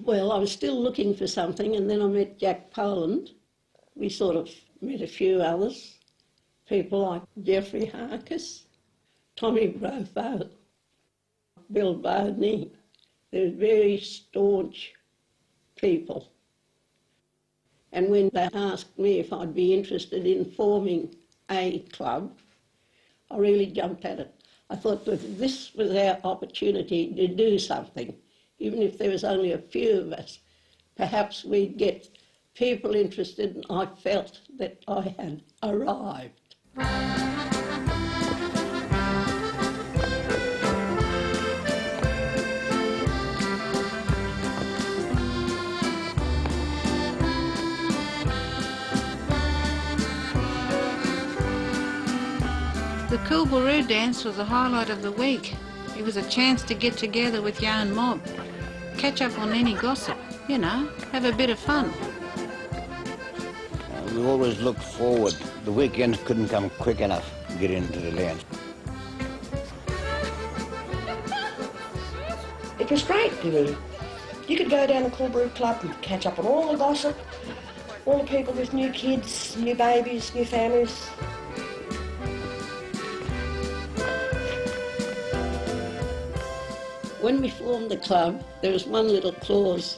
Well, I was still looking for something, and then I met Jack Poland. We sort of met a few others, people like Geoffrey Harkis, Tommy Brofo, Bill Bodney. They're very staunch people. And when they asked me if I'd be interested in forming a club, I really jumped at it. I thought that this was our opportunity to do something. Even if there was only a few of us, perhaps we'd get people interested, and I felt that I had arrived. The Coolbaroo dance was the highlight of the week. It was a chance to get together with your own mob, catch up on any gossip, you know, have a bit of fun. We always looked forward. The weekends couldn't come quick enough to get into the dance. It was great. You could go down to the Coolbaroo Club and catch up on all the gossip, all the people with new kids, new babies, new families. When we formed the club, there was one little clause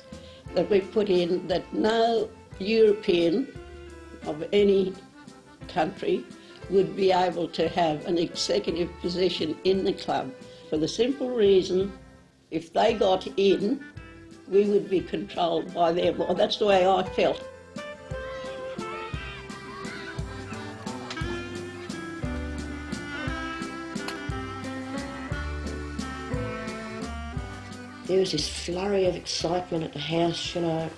that we put in that no European of any country would be able to have an executive position in the club, for the simple reason, if they got in, we would be controlled by them. Well, that's the way I felt. There was this flurry of excitement at the house, you know,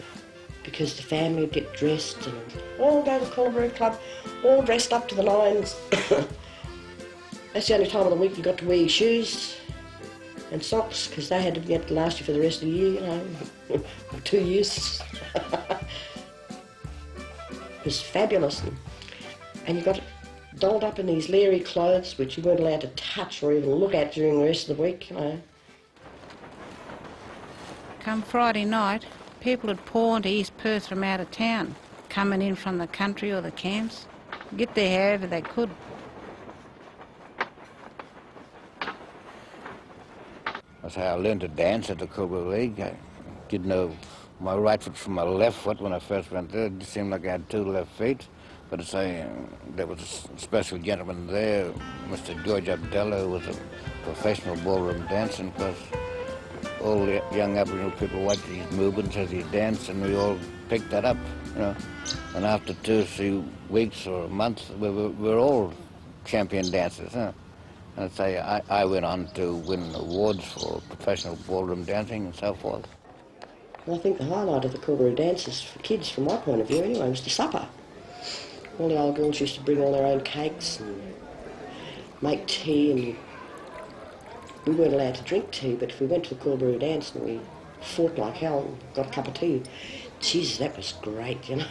because the family would get dressed and all go to the Coolbaroo Club, all dressed up to the nines. That's the only time of the week you got to wear your shoes and socks, because they had to be able to last you for the rest of the year, you know, 2 years. It was fabulous. And you got dolled up in these leery clothes, which you weren't allowed to touch or even look at during the rest of the week, you know. Come Friday night, people would pour into East Perth from out of town, coming in from the country or the camps, get there however they could. That's how I learned to dance at the Coolbaroo League. I didn't know my right foot from my left foot when I first went there. It seemed like I had two left feet. But there was a special gentleman there, Mr. George Abdallah, who was a professional ballroom dancer, because all the young Aboriginal people watched his movements as he danced, and we all picked that up, you know. And after 2 or 3 weeks or a month, we were all champion dancers, huh? And I went on to win awards for professional ballroom dancing and so forth. Well, I think the highlight of the Coolbaroo dances for kids, from my point of view anyway, was the supper. All the old girls used to bring all their own cakes and make tea, and we weren't allowed to drink tea, but if we went to a Coolbaroo dance and we fought like hell and got a cup of tea, Jesus, that was great, you know.